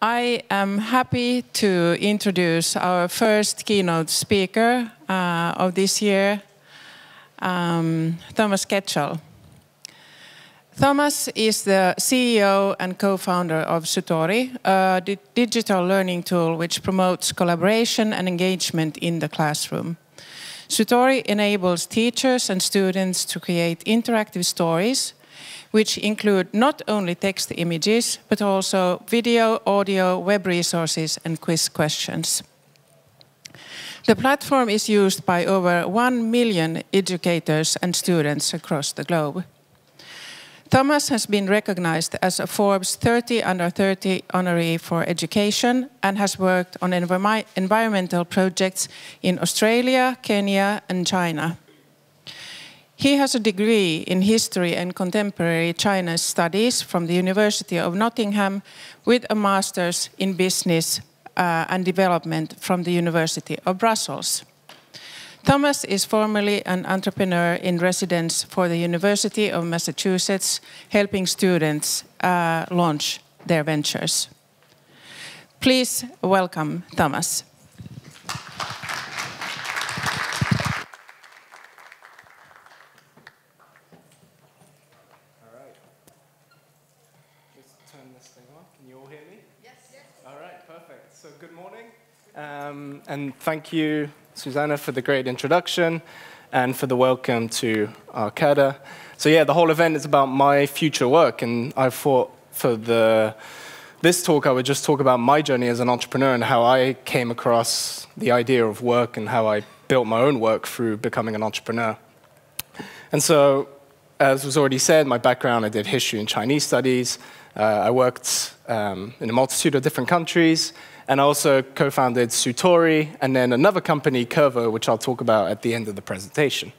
I am happy to introduce our first keynote speaker of this year, Thomas Ketchell. Thomas is the CEO and co-founder of Sutori, a digital learning tool which promotes collaboration and engagement in the classroom. Sutori enables teachers and students to create interactive stories, which include not only text images, but also video, audio, web resources, and quiz questions. The platform is used by over 1 million educators and students across the globe. Thomas has been recognized as a Forbes 30 Under 30 honoree for education and has worked on environmental projects in Australia, Kenya, and China. He has a degree in history and contemporary China studies from the University of Nottingham with a master's in business and development from the University of Brussels. Thomas is formerly an entrepreneur in residence for the University of Massachusetts, helping students launch their ventures. Please welcome Thomas. All right. Let's turn this thing on. Can you all hear me? Yes. All right, perfect. So good morning. And thank you, Susanna, for the great introduction and for the welcome to Arcada. So yeah, the whole event is about my future work, and I thought for this talk I would just talk about my journey as an entrepreneur and how I came across the idea of work and how I built my own work through becoming an entrepreneur. And so, as was already said, my background, I did history and Chinese studies. I worked in a multitude of different countries, and I also co-founded Sutori, and then another company, Curvo, which I'll talk about at the end of the presentation.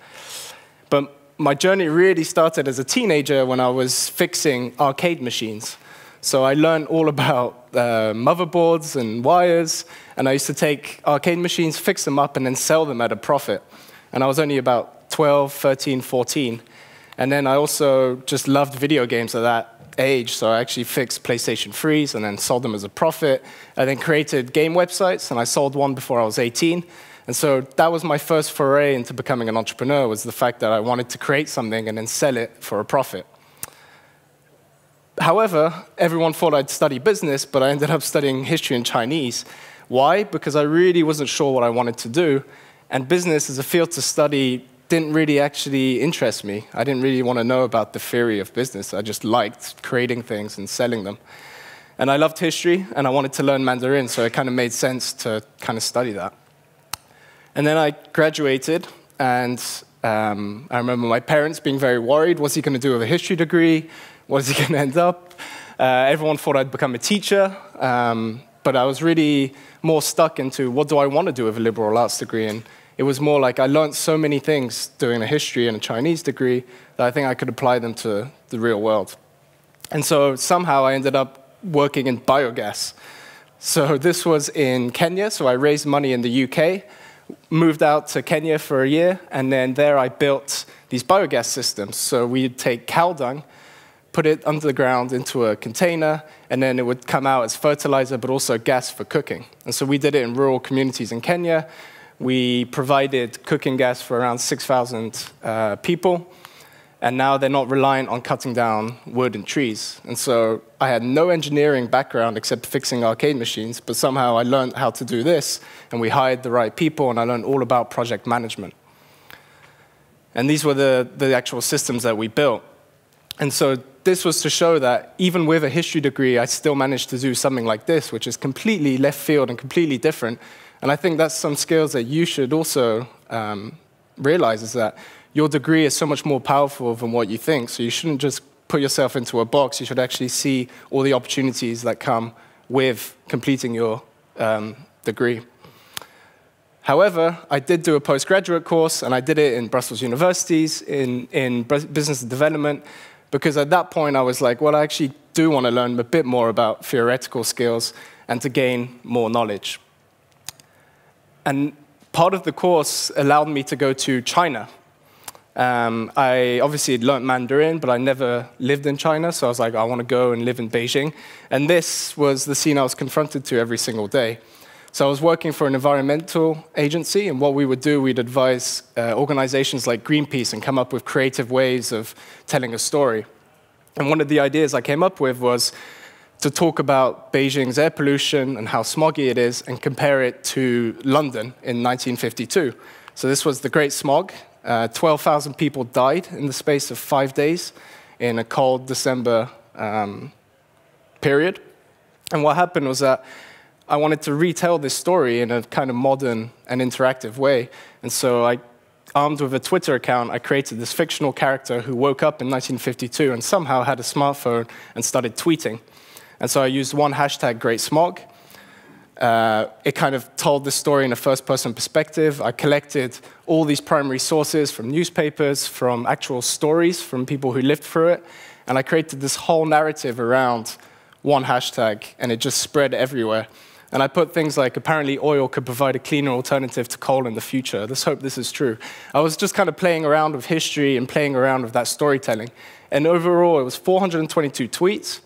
But my journey really started as a teenager when I was fixing arcade machines. So I learned all about motherboards and wires, and I used to take arcade machines, fix them up, and then sell them at a profit. And I was only about 12, 13, 14. And then I also just loved video games at that age, so I actually fixed PlayStation 3s and then sold them as a profit. I then created game websites, and I sold one before I was 18. And so that was my first foray into becoming an entrepreneur, was the fact that I wanted to create something and then sell it for a profit. However, everyone thought I'd study business, but I ended up studying history and Chinese. Why? Because I really wasn't sure what I wanted to do, and business as a field to study didn't really actually interest me. I didn't really want to know about the theory of business. I just liked creating things and selling them. And I loved history, and I wanted to learn Mandarin, so it kind of made sense to kind of study that. And then I graduated, and I remember my parents being very worried. What's he going to do with a history degree? What is he going to end up? Everyone thought I'd become a teacher, but I was really more stuck into what do I want to do with a liberal arts degree. And it was more like I learned so many things doing a history and a Chinese degree that I think I could apply them to the real world. And so somehow I ended up working in biogas. So this was in Kenya, so I raised money in the UK, moved out to Kenya for a year, and then there I built these biogas systems. So we'd take cow dung, put it under the ground into a container, and then it would come out as fertilizer, but also gas for cooking. And so we did it in rural communities in Kenya. We provided cooking gas for around 6,000 people, and now they're not reliant on cutting down wood and trees. And so I had no engineering background except fixing arcade machines, but somehow I learned how to do this, and we hired the right people, and I learned all about project management. And these were the actual systems that we built. And so this was to show that even with a history degree, I still managed to do something like this, which is completely left field and completely different. And I think that's some skills that you should also realize, is that your degree is so much more powerful than what you think. So you shouldn't just put yourself into a box. You should actually see all the opportunities that come with completing your degree. However, I did do a postgraduate course, and I did it in Brussels universities in business development, because at that point I was like, well, I actually do want to learn a bit more about theoretical skills and to gain more knowledge. And part of the course allowed me to go to China. I obviously had learned Mandarin, but I never lived in China, so I was like, I want to go and live in Beijing. And this was the scene I was confronted to every single day. So I was working for an environmental agency, and what we would do, we'd advise organizations like Greenpeace and come up with creative ways of telling a story. And one of the ideas I came up with was to talk about Beijing's air pollution and how smoggy it is and compare it to London in 1952. So this was the Great Smog. 12,000 people died in the space of 5 days in a cold December period. And what happened was that I wanted to retell this story in a kind of modern and interactive way. And so armed with a Twitter account, I created this fictional character who woke up in 1952 and somehow had a smartphone and started tweeting. And so I used one hashtag, Great Smog. It kind of told the story in a first-person perspective. I collected all these primary sources from newspapers, from actual stories from people who lived through it, and I created this whole narrative around one hashtag, and it just spread everywhere. And I put things like, apparently oil could provide a cleaner alternative to coal in the future. Let's hope this is true. I was just kind of playing around with history and playing around with that storytelling. And overall, it was 422 tweets,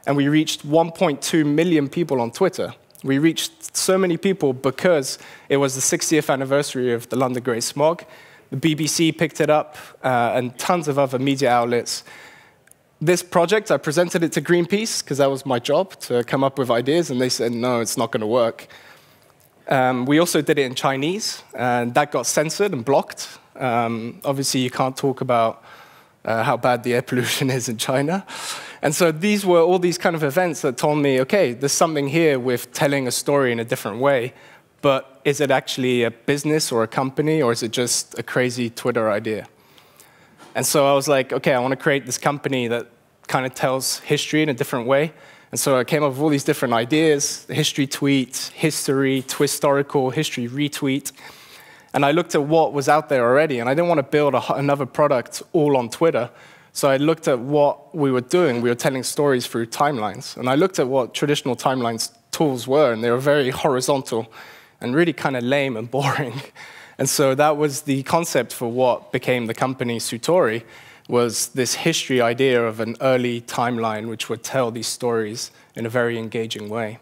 and we reached 1.2 million people on Twitter. We reached so many people because it was the 60th anniversary of the London Great Smog. The BBC picked it up, and tons of other media outlets. This project, I presented it to Greenpeace, because that was my job, to come up with ideas, and they said, no, it's not going to work. We also did it in Chinese, and that got censored and blocked. Obviously, you can't talk about how bad the air pollution is in China. And so these were all these kind of events that told me, okay, there's something here with telling a story in a different way, but is it actually a business or a company, or is it just a crazy Twitter idea? And so I was like, okay, I want to create this company that kind of tells history in a different way. And so I came up with all these different ideas: history tweet, history, twistorical, history retweet. And I looked at what was out there already, and I didn't want to build another product all on Twitter. So I looked at what we were doing. We were telling stories through timelines. And I looked at what traditional timelines tools were, and they were very horizontal and really kind of lame and boring. And so that was the concept for what became the company Sutori, was this history idea of an early timeline which would tell these stories in a very engaging way.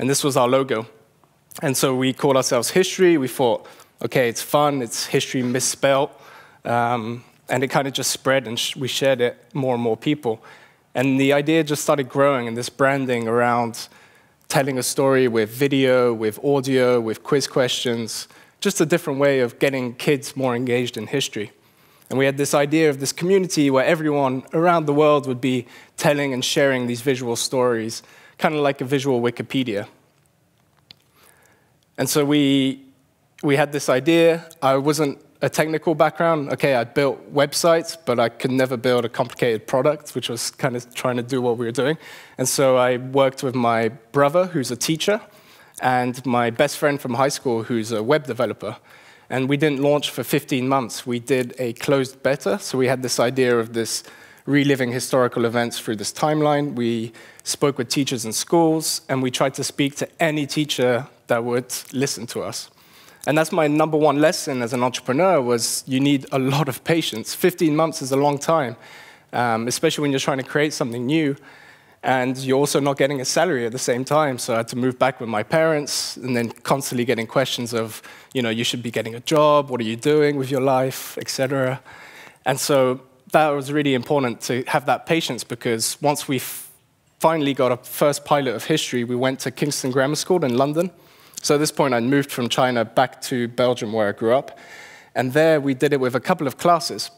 And this was our logo. And so we called ourselves History. We thought, okay, it's fun, it's history misspelled. And it kind of just spread, and we shared it more and more people. And the idea just started growing, and this branding around telling a story with video, with audio, with quiz questions, just a different way of getting kids more engaged in history. And we had this idea of this community where everyone around the world would be telling and sharing these visual stories, kind of like a visual Wikipedia. And so we had this idea. I wasn't a technical background. Okay, I built websites, but I could never build a complicated product, which was kind of trying to do what we were doing. And so I worked with my brother, who's a teacher, and my best friend from high school, who's a web developer. And we didn't launch for 15 months. We did a closed beta, so we had this idea of this reliving historical events through this timeline. We spoke with teachers in schools, and we tried to speak to any teacher that would listen to us. And that's my number one lesson as an entrepreneur, was you need a lot of patience. 15 months is a long time, especially when you're trying to create something new. And you're also not getting a salary at the same time. So I had to move back with my parents, and then constantly getting questions of, you should be getting a job, what are you doing with your life, etc. And so that was really important to have that patience, because once we finally got a first pilot of history, we went to Kingston Grammar School in London. So at this point, I moved from China back to Belgium, where I grew up. And there we did it with a couple of classes.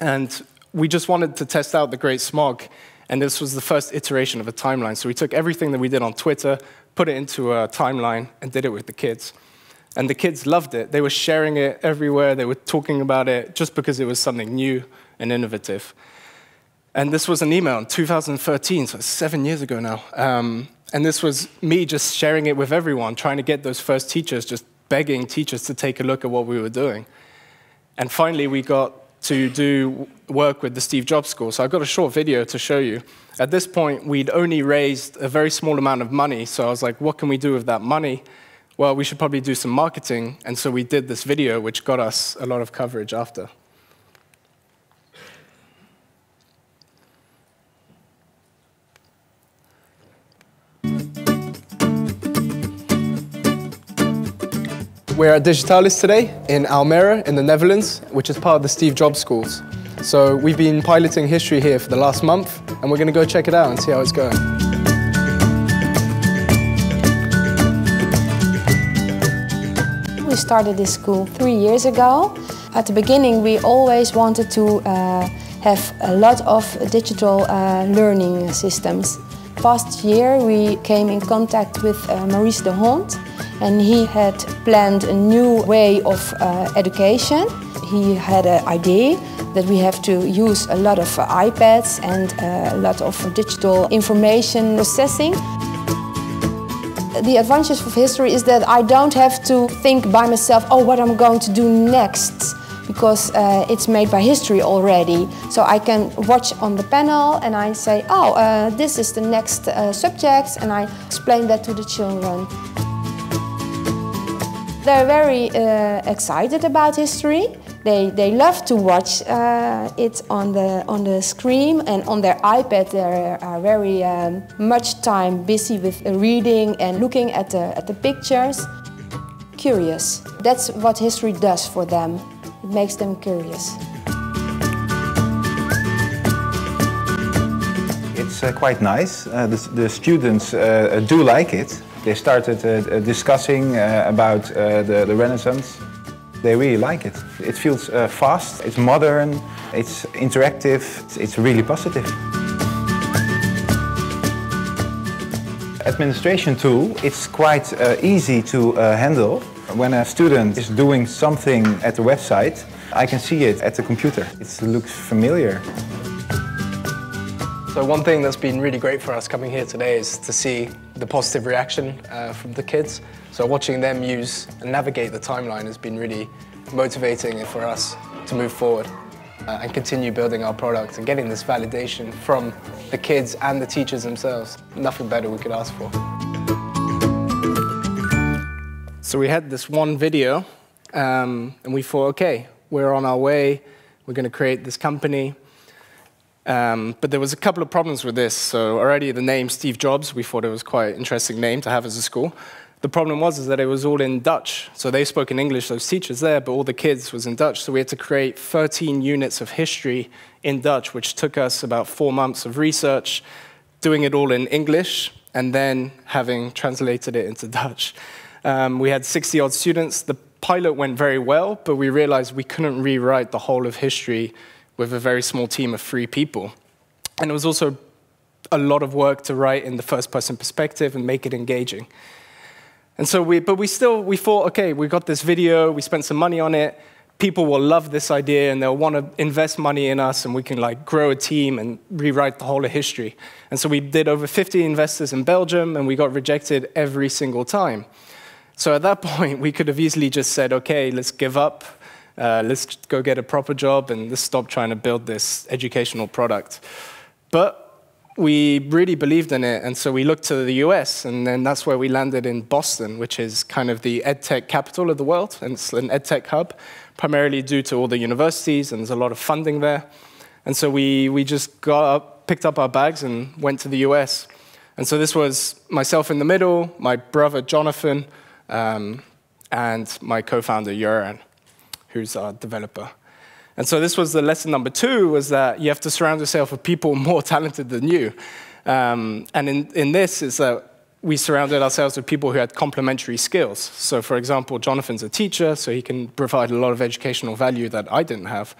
And we just wanted to test out the Great Smog. And this was the first iteration of a timeline. So we took everything that we did on Twitter, put it into a timeline, and did it with the kids. And the kids loved it. They were sharing it everywhere. They were talking about it just because it was something new and innovative. And this was an email in 2013, so 7 years ago now. And this was me just sharing it with everyone, trying to get those first teachers, just begging teachers to take a look at what we were doing. And finally, we got to do work with the Steve Jobs School. So I've got a short video to show you. At this point, we'd only raised a very small amount of money. So I was like, what can we do with that money? Well, we should probably do some marketing. And so we did this video, which got us a lot of coverage after. We're at Digitalis today in Almere in the Netherlands, which is part of the Steve Jobs schools. So we've been piloting history here for the last month, and we're going to go check it out and see how it's going. We started this school 3 years ago. At the beginning we always wanted to have a lot of digital learning systems. Past year we came in contact with Maurice de Hond, and he had planned a new way of education. He had an idea that we have to use a lot of iPads and a lot of digital information processing. The advantage of history is that I don't have to think by myself, oh, what I'm going to do next, because it's made by history already. So I can watch on the panel and I say, oh, this is the next subject, and I explain that to the children. They're very excited about history. They love to watch it on the screen, and on their iPad they are very much time busy with reading and looking at the pictures. Curious. That's what history does for them. It makes them curious. It's quite nice. The students do like it. They started discussing about the Renaissance. They really like it. It feels fast, it's modern, it's interactive, it's really positive. Administration tool, it's quite easy to handle. When a student is doing something at the website, I can see it at the computer. It looks familiar. So one thing that's been really great for us coming here today is to see the positive reaction from the kids. So watching them use and navigate the timeline has been really motivating for us to move forward and continue building our product and getting this validation from the kids and the teachers themselves. Nothing better we could ask for. So we had this one video and we thought, okay, we're on our way, we're going to create this company. But there was a couple of problems with this. So already the name Steve Jobs, we thought it was quite an interesting name to have as a school. The problem was that it was all in Dutch. So they spoke in English, those teachers there, but all the kids was in Dutch. So we had to create 13 units of history in Dutch, which took us about 4 months of research, doing it all in English, and then having translated it into Dutch. We had 60-odd students. The pilot went very well, but we realized we couldn't rewrite the whole of history with a very small team of 3 people. And it was also a lot of work to write in the first-person perspective and make it engaging. And so we thought, okay, we got this video, we spent some money on it, people will love this idea and they'll want to invest money in us and we can like grow a team and rewrite the whole of history. And so we did over 50 investors in Belgium and we got rejected every single time. So at that point, we could have easily just said, okay, let's give up. Let's go get a proper job and let's stop trying to build this educational product. But we really believed in it, and so we looked to the US, and then that's where we landed in Boston, which is kind of the EdTech capital of the world, and it's an EdTech hub, primarily due to all the universities, and there's a lot of funding there. And so we just picked up our bags and went to the US. And so this was myself in the middle, my brother Jonathan, and my co-founder Joran, who's our developer. And so this was the lesson number 2, was that you have to surround yourself with people more talented than you. And in this is that we surrounded ourselves with people who had complementary skills. So for example, Jonathan's a teacher, so he can provide a lot of educational value that I didn't have.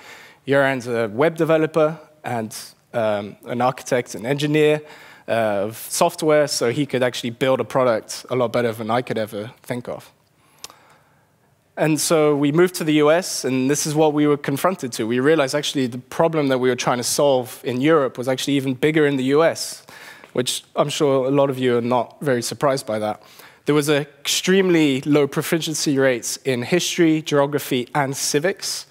Joran's a web developer and an architect and engineer of software, so he could actually build a product a lot better than I could ever think of. And so we moved to the US, and this is what we were confronted to. We realized actually the problem that we were trying to solve in Europe was actually even bigger in the US, which I'm sure a lot of you are not very surprised by that. There was extremely low proficiency rates in history, geography, and civics.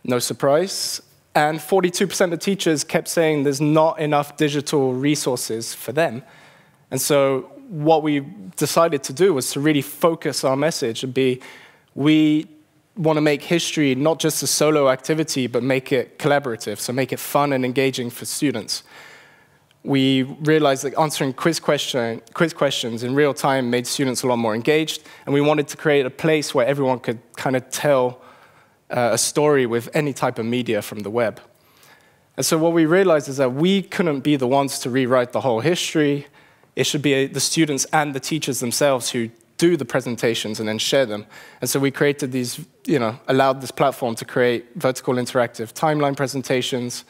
No surprise. And 42% of teachers kept saying there's not enough digital resources for them. And so what we decided to do was to really focus our message and be, we want to make history not just a solo activity, but make it collaborative, so make it fun and engaging for students. we realized that answering quiz questions in real time made students a lot more engaged, and we wanted to create a place where everyone could kind of tell a story with any type of media from the web. And so what we realized is that we couldn't be the ones to rewrite the whole history. It should be the students and the teachers themselves who do the presentations and then share them. And so we created these, allowed this platform to create vertical interactive timeline presentations,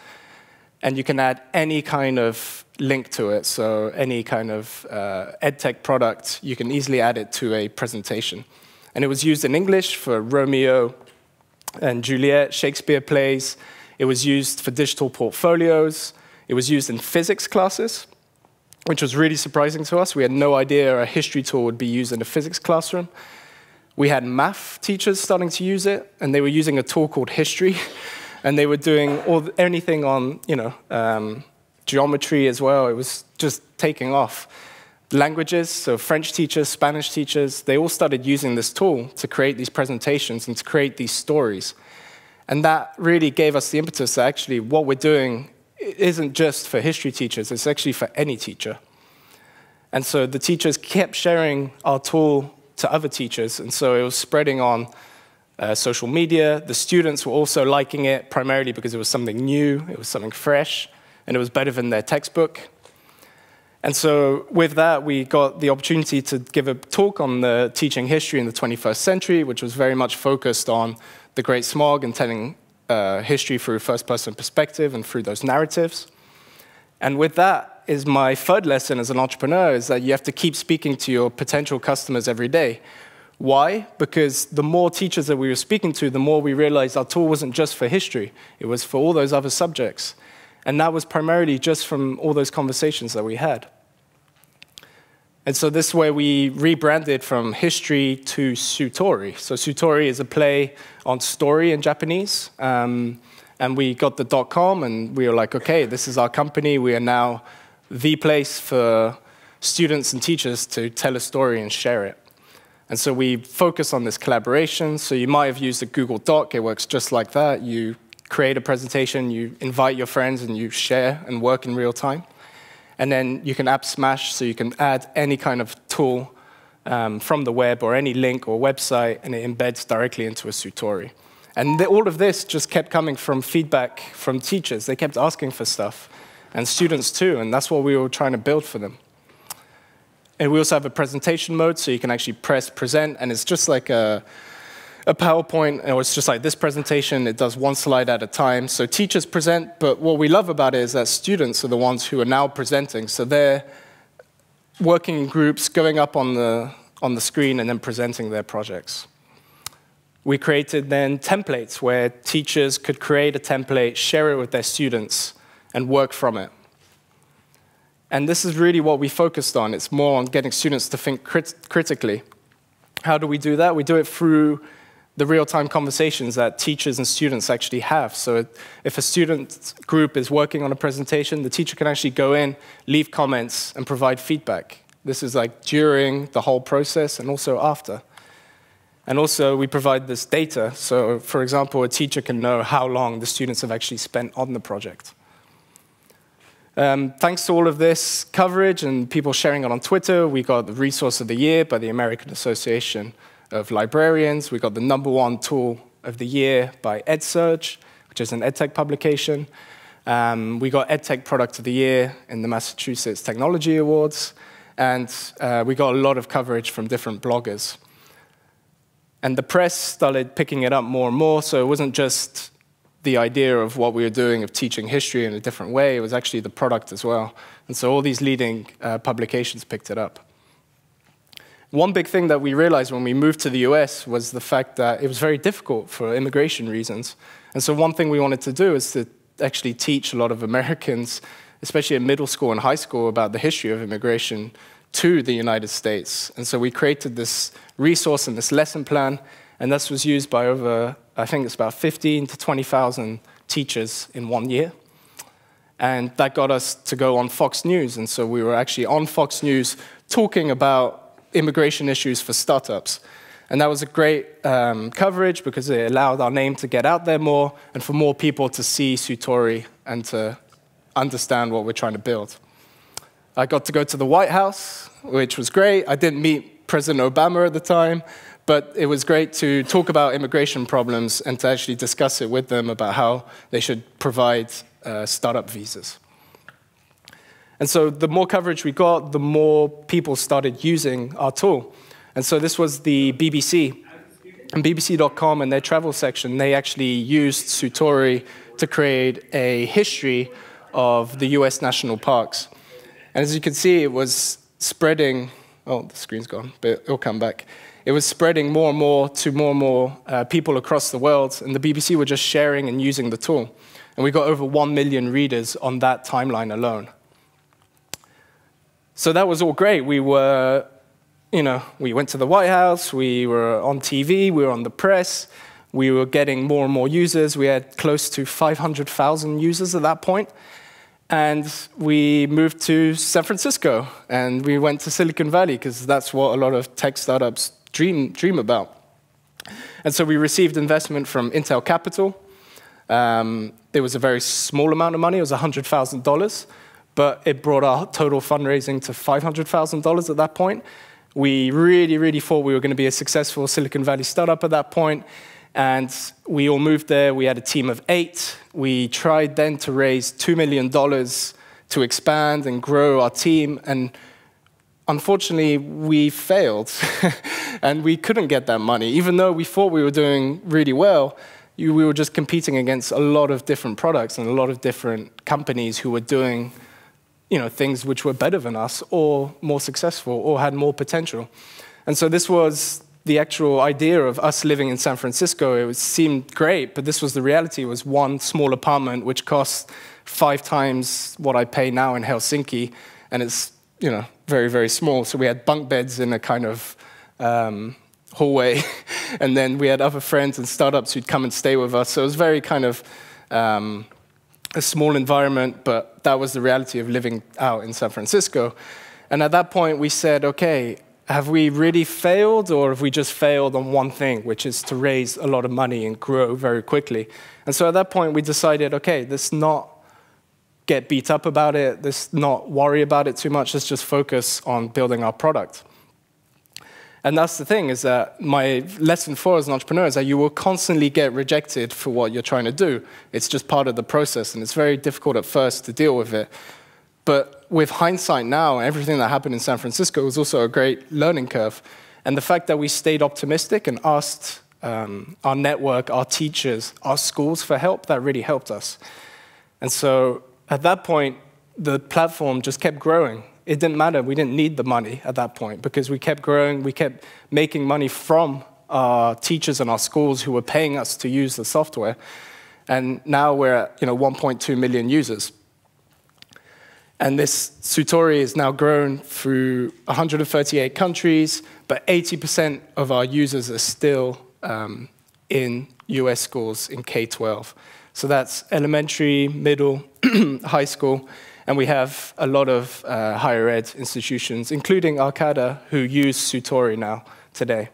and you can add any kind of link to it. So any kind of EdTech product, you can easily add it to a presentation. And it was used in English for Romeo and Juliet, Shakespeare plays. It was used for digital portfolios. It was used in physics classes, which was really surprising to us. We had no idea a history tool would be used in a physics classroom. We had math teachers starting to use it, and they were using a tool called History, and they were doing anything on geometry as well. It was just taking off. Languages, so French teachers, Spanish teachers, they all started using this tool to create these presentations and to create these stories. And that really gave us the impetus that actually what we're doing isn't just for history teachers, it's actually for any teacher. And so the teachers kept sharing our tool to other teachers, and so it was spreading on social media. The students were also liking it, primarily because it was something new, it was something fresh, and it was better than their textbook. And so with that, we got the opportunity to give a talk on the teaching history in the 21st century, which was very much focused on the Great Smog and telling history through first-person perspective and through those narratives. And with that is my third lesson as an entrepreneur, is that you have to keep speaking to your potential customers every day. Why? Because the more teachers that we were speaking to, the more we realized our tool wasn't just for history, it was for all those other subjects. And that was primarily just from all those conversations that we had. And so this is where we rebranded from history to Sutori. So Sutori is a play on story in Japanese. And we got the .com, and we were like, okay, this is our company. We are now the place for students and teachers to tell a story and share it. And so we focus on this collaboration. So you might have used a Google Doc. It works just like that. You create a presentation, you invite your friends, and you share and work in real time. And then you can app smash, so you can add any kind of tool from the web or any link or website, and it embeds directly into a Sutori. And all of this just kept coming from feedback from teachers. They kept asking for stuff, and students too, and that's what we were trying to build for them. And we also have a presentation mode, so you can actually press present, and it's just like a PowerPoint, or it's just like this presentation. It does one slide at a time. So teachers present, but what we love about it is that students are the ones who are now presenting. So they're working in groups, going up on the screen, and then presenting their projects. We created then templates where teachers could create a template, share it with their students, and work from it. And this is really what we focused on. It's more on getting students to think critically. How do we do that? We do it through the real-time conversations that teachers and students actually have. So if a student group is working on a presentation, the teacher can actually go in, leave comments, and provide feedback. This is like during the whole process and also after. And also, we provide this data. So, for example, a teacher can know how long the students have actually spent on the project. Thanks to all of this coverage and people sharing it on Twitter, we got the Resource of the Year by the American Association of Librarians. We got the #1 Tool of the Year by EdSurge, which is an EdTech publication. We got EdTech Product of the Year in the Massachusetts Technology Awards. And we got a lot of coverage from different bloggers. And the press started picking it up more and more, so it wasn't just the idea of what we were doing of teaching history in a different way, it was actually the product as well. And so all these leading publications picked it up. One big thing that we realized when we moved to the US was the fact that it was very difficult for immigration reasons. And so one thing we wanted to do is to actually teach a lot of Americans, especially in middle school and high school, about the history of immigration to the United States. And so we created this resource and this lesson plan, and this was used by over, I think it's about 15 to 20,000 teachers in 1 year. And that got us to go on Fox News, and so we were actually on Fox News talking about immigration issues for startups. And that was a great coverage because it allowed our name to get out there more and for more people to see Sutori and to understand what we're trying to build. I got to go to the White House, which was great. I didn't meet President Obama at the time, but it was great to talk about immigration problems and to actually discuss it with them about how they should provide startup visas. And so the more coverage we got, the more people started using our tool. And so this was the BBC. And BBC.com, in their travel section, they actually used Sutori to create a history of the US national parks. And as you can see, it was spreading, oh, the screen's gone, but it'll come back. It was spreading more and more to more and more people across the world, and the BBC were just sharing and using the tool. And we got over 1 million readers on that timeline alone. So that was all great. We were, we went to the White House, we were on TV, we were on the press, we were getting more and more users. We had close to 500,000 users at that point. And we moved to San Francisco, and we went to Silicon Valley, because that's what a lot of tech startups dream about. And so we received investment from Intel Capital. It was a very small amount of money. It was $100,000. But it brought our total fundraising to $500,000 at that point. We really, really thought we were going to be a successful Silicon Valley startup at that point. And we all moved there. We had a team of 8. We tried then to raise $2 million to expand and grow our team. And unfortunately, we failed. And we couldn't get that money. Even though we thought we were doing really well, we were just competing against a lot of different products and a lot of different companies who were doing things which were better than us, or more successful, or had more potential. And so this was the actual idea of us living in San Francisco. It seemed great, but this was the reality. It was one small apartment which cost 5 times what I pay now in Helsinki, and it's very, very small. So we had bunk beds in a kind of hallway, and then we had other friends and startups who'd come and stay with us. So it was very kind of a small environment, but that was the reality of living out in San Francisco. And at that point, we said, okay, have we really failed, or have we just failed on one thing, which is to raise a lot of money and grow very quickly? And so at that point, we decided, okay, let's not get beat up about it, let's not worry about it too much, let's just focus on building our product. And that's the thing, is that my lesson for as an entrepreneur is that you will constantly get rejected for what you're trying to do. It's just part of the process, and it's very difficult at first to deal with it. But with hindsight now, everything that happened in San Francisco was also a great learning curve. And the fact that we stayed optimistic and asked our network, our teachers, our schools for help, that really helped us. And so at that point, the platform just kept growing. It didn't matter. We didn't need the money at that point, because we kept growing. We kept making money from our teachers and our schools who were paying us to use the software. And now we're at 1.2 million users. And this Sutori is now grown through 138 countries, but 80% of our users are still in US schools in K-12. So that's elementary, middle, high school. And we have a lot of higher ed institutions, including Arcada, who use Sutori now today.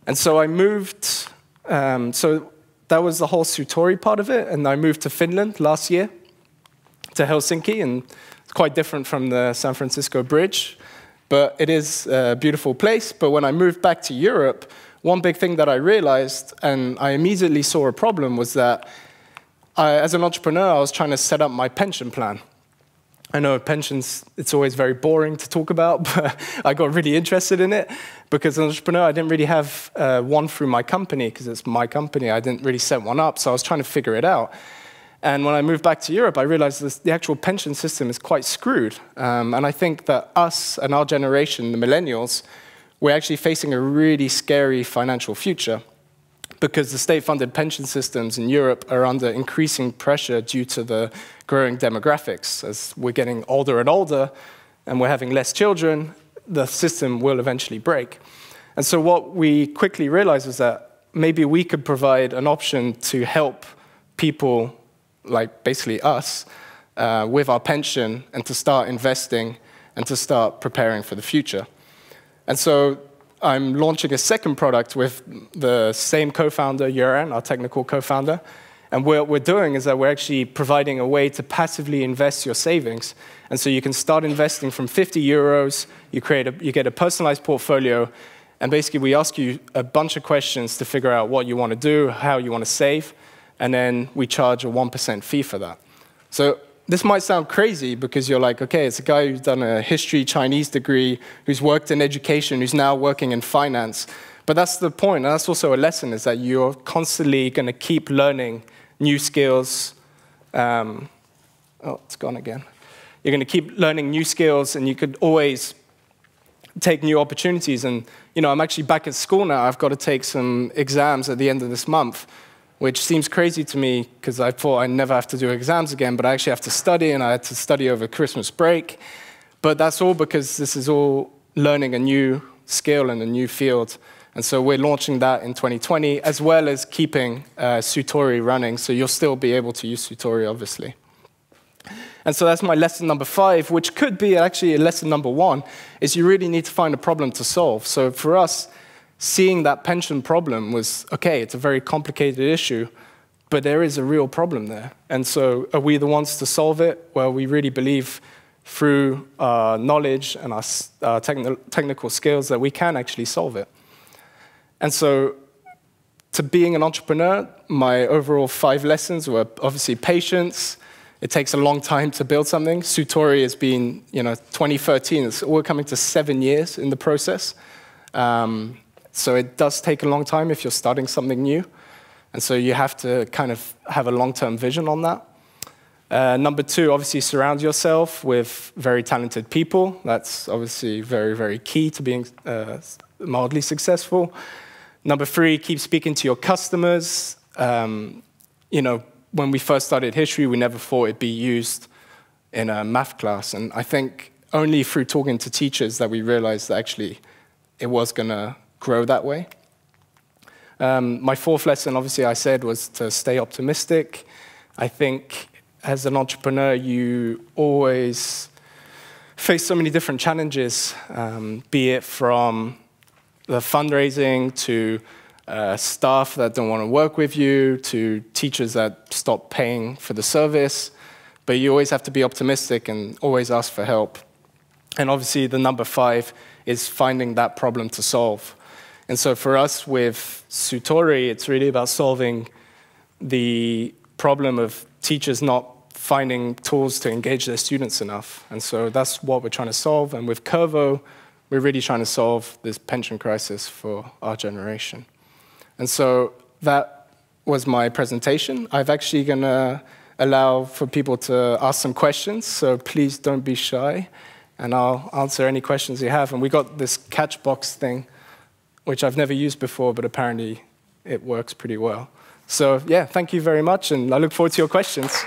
And so I moved, so that was the whole Sutori part of it, and I moved to Finland last year, to Helsinki, and it's quite different from the San Francisco Bridge, but it is a beautiful place. But when I moved back to Europe, one big thing that I realized, and I immediately saw a problem, was that as an entrepreneur, I was trying to set up my pension plan. I know pensions, it's always very boring to talk about, but I got really interested in it because as an entrepreneur, I didn't really have one through my company, because it's my company. I didn't really set one up, so I was trying to figure it out. And when I moved back to Europe, I realized the actual pension system is quite screwed. And I think that us and our generation, the millennials, we're actually facing a really scary financial future, because the state-funded pension systems in Europe are under increasing pressure due to the growing demographics. As we're getting older and older, and we're having less children, the system will eventually break. And so what we quickly realized is that maybe we could provide an option to help people, like basically us, with our pension, and to start investing, and to start preparing for the future. And so I'm launching a second product with the same co-founder, Göran, our technical co-founder, And what we're doing is that we're actually providing a way to passively invest your savings. And so you can start investing from 50 euros, you get a personalized portfolio, and basically we ask you a bunch of questions to figure out what you want to do, how you want to save, and then we charge a 1% fee for that. So this might sound crazy because you're like, okay, it's a guy who's done a history Chinese degree, who's worked in education, who's now working in finance. But that's the point, and that's also a lesson, is that you're constantly going to keep learning new skills. Oh, it's gone again. You're going to keep learning new skills, and you could always take new opportunities. And I'm actually back at school now. I've got to take some exams at the end of this month, which seems crazy to me because I thought I'd never have to do exams again, but I actually have to study, and I had to study over Christmas break. But that's all because this is all learning a new skill in a new field. And so we're launching that in 2020, as well as keeping Sutori running. So you'll still be able to use Sutori, obviously. And so that's my lesson number 5, which could be actually a lesson number 1, is you really need to find a problem to solve. So for us, seeing that pension problem was, okay, it's a very complicated issue, but there is a real problem there. And so are we the ones to solve it? Well, we really believe through our knowledge and our technical skills that we can actually solve it. And so to being an entrepreneur, my overall 5 lessons were obviously patience. It takes a long time to build something. Sutori has been, 2013. We're coming to 7 years in the process. So it does take a long time if you're starting something new. And so you have to kind of have a long-term vision on that. Number 2, obviously surround yourself with very talented people. That's obviously very, very key to being mildly successful. Number 3, keep speaking to your customers. When we first started history, we never thought it'd be used in a math class. And I think only through talking to teachers that we realized that actually it was going to grow that way. My 4th lesson, obviously, I said, was to stay optimistic. I think as an entrepreneur, you always face so many different challenges, be it from the fundraising to staff that don't want to work with you, to teachers that stop paying for the service. But you always have to be optimistic and always ask for help. And obviously, the number 5 is finding that problem to solve. And so for us with Sutori, it's really about solving the problem of teachers not finding tools to engage their students enough. And so that's what we're trying to solve. And with Curvo, we're really trying to solve this pension crisis for our generation. And so that was my presentation. I'm actually going to allow for people to ask some questions, so please don't be shy, and I'll answer any questions you have. And we got this catch box thing, which I've never used before, but apparently it works pretty well. So yeah, thank you very much, and I look forward to your questions.